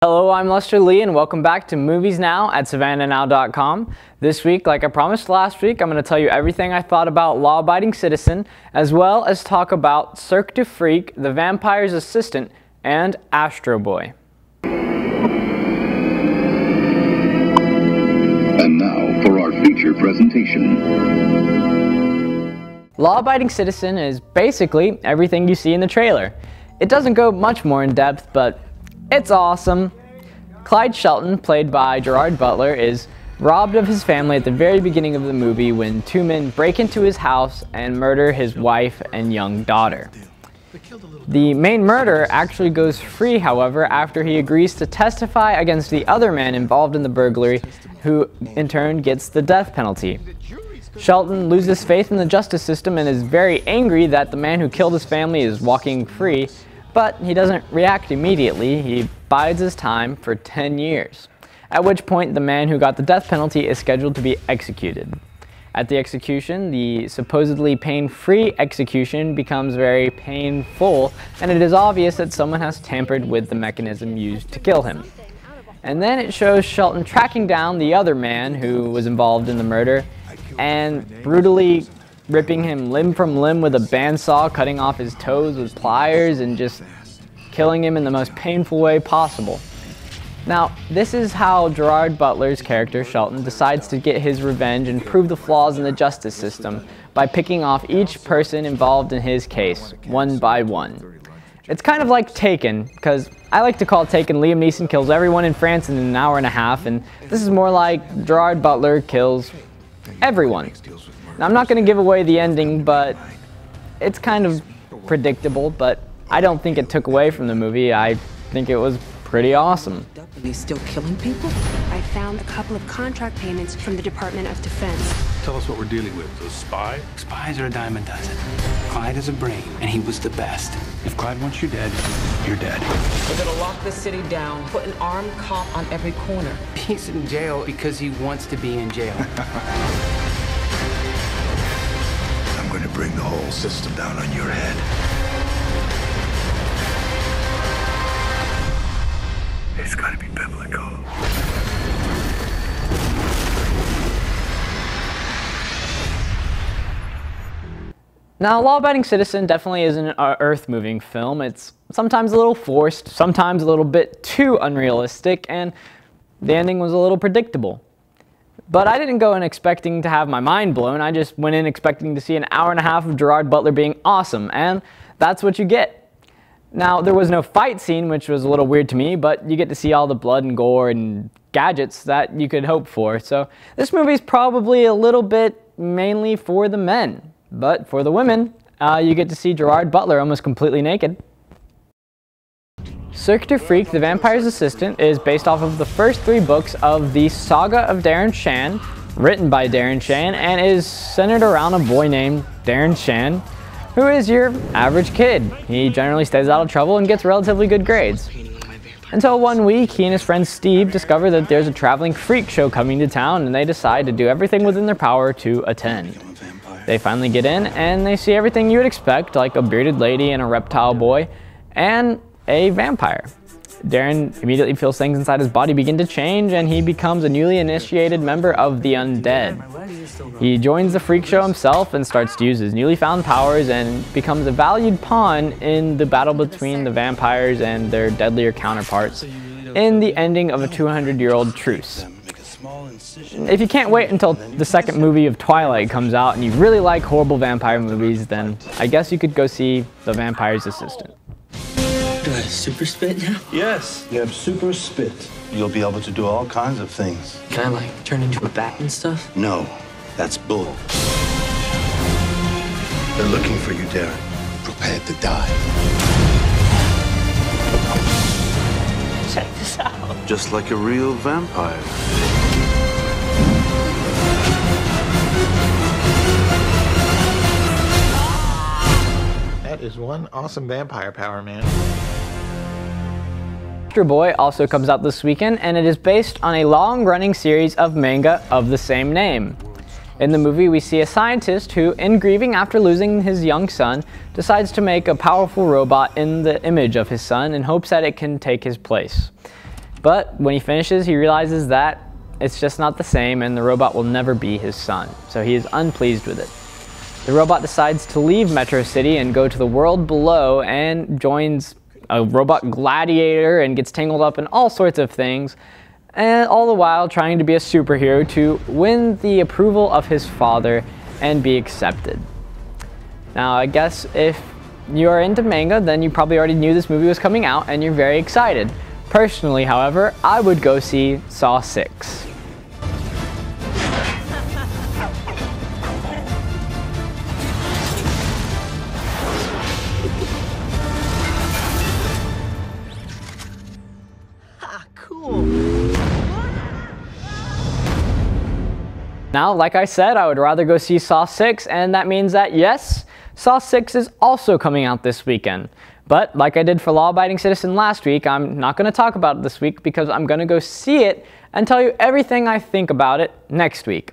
Hello, I'm Lester Lee and welcome back to Movies Now at SavannahNow.com. This week, like I promised last week, I'm going to tell you everything I thought about Law Abiding Citizen, as well as talk about Cirque du Freak, The Vampire's Assistant, and Astro Boy. And now for our feature presentation. Law Abiding Citizen is basically everything you see in the trailer. It doesn't go much more in depth, but it's awesome. Clyde Shelton, played by Gerard Butler, is robbed of his family at the very beginning of the movie when two men break into his house and murder his wife and young daughter. The main murderer actually goes free, however, after he agrees to testify against the other man involved in the burglary, who in turn gets the death penalty. Shelton loses faith in the justice system and is very angry that the man who killed his family is walking free, but he doesn't react immediately. He bides his time for 10 years, at which point the man who got the death penalty is scheduled to be executed. At the execution, the supposedly pain-free execution becomes very painful, and it is obvious that someone has tampered with the mechanism used to kill him. And then it shows Shelton tracking down the other man who was involved in the murder and brutally ripping him limb from limb with a bandsaw, cutting off his toes with pliers, and just killing him in the most painful way possible. Now, this is how Gerard Butler's character, Shelton, decides to get his revenge and prove the flaws in the justice system by picking off each person involved in his case, one by one. It's kind of like Taken, because I like to call Taken Liam Neeson kills everyone in France in an hour and a half, and this is more like Gerard Butler kills everyone. Now, I'm not going to give away the ending, but it's kind of predictable, but I don't think it took away from the movie. I think it was pretty awesome. Are they still killing people? I found a couple of contract payments from the Department of Defense. Tell us what we're dealing with. A spy? Spies are a dime a dozen. Clyde is a brain, and he was the best. If Clyde wants you dead, you're dead. We're gonna lock the city down, put an armed cop on every corner. He's in jail because he wants to be in jail. I'm going to bring the whole system down on your head. It's got to be biblical. Now, Law Abiding Citizen definitely isn't an earth-moving film. It's sometimes a little forced, sometimes a little bit too unrealistic, and the ending was a little predictable. But I didn't go in expecting to have my mind blown. I just went in expecting to see an hour and a half of Gerard Butler being awesome, and that's what you get. Now, there was no fight scene, which was a little weird to me, but you get to see all the blood and gore and gadgets that you could hope for. So this movie's probably a little bit mainly for the men, but for the women, you get to see Gerard Butler almost completely naked. Cirque du Freak, The Vampire's Assistant is based off of the first 3 books of the Saga of Darren Shan, written by Darren Shan, and is centered around a boy named Darren Shan, who is your average kid. He generally stays out of trouble and gets relatively good grades. Until one week, he and his friend Steve discover that there's a traveling freak show coming to town, and they decide to do everything within their power to attend. They finally get in, and they see everything you would expect, like a bearded lady and a reptile boy, and a vampire. Darren immediately feels things inside his body begin to change, and he becomes a newly initiated member of the undead. He joins the freak show himself and starts to use his newly found powers and becomes a valued pawn in the battle between the vampires and their deadlier counterparts in the ending of a 200-year-old truce. If you can't wait until the second movie of Twilight comes out and you really like horrible vampire movies, then I guess you could go see The Vampire's Assistant. Do I have super spit now? Yes, you have super spit. You'll be able to do all kinds of things. Can I, like, turn into a bat and stuff? No, that's bull. They're looking for you, Darren. Prepare to die. Check this out. Just like a real vampire. That is one awesome vampire power, man. Astro Boy also comes out this weekend, and it is based on a long-running series of manga of the same name. In the movie, we see a scientist who, in grieving after losing his young son, decides to make a powerful robot in the image of his son in hopes that it can take his place. But when he finishes, he realizes that it's just not the same and the robot will never be his son. So he is unpleased with it. The robot decides to leave Metro City and go to the world below and joins a robot gladiator and gets tangled up in all sorts of things, and all the while trying to be a superhero to win the approval of his father and be accepted. Now, I guess if you are into manga, then you probably already knew this movie was coming out and you're very excited. Personally, however, I would go see Saw 6. Now, like I said, I would rather go see Saw 6, and that means that yes, Saw 6 is also coming out this weekend. But like I did for Law Abiding Citizen last week, I'm not going to talk about it this week because I'm going to go see it and tell you everything I think about it next week.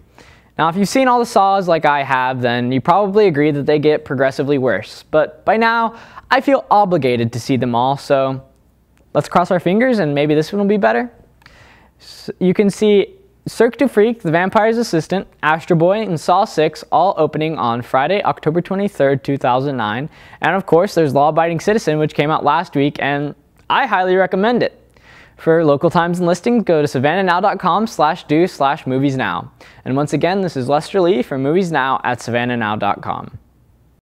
Now, if you've seen all the Saws like I have, then you probably agree that they get progressively worse. But by now, I feel obligated to see them all, so let's cross our fingers and maybe this one will be better. So you can see Cirque du Freak, The Vampire's Assistant, Astro Boy, and Saw 6 all opening on Friday, October 23rd, 2009. And of course, there's Law Abiding Citizen, which came out last week, and I highly recommend it. For local times and listings, go to savannahnow.com/do/moviesnow. And once again, this is Lester Lee for Movies Now at savannahnow.com.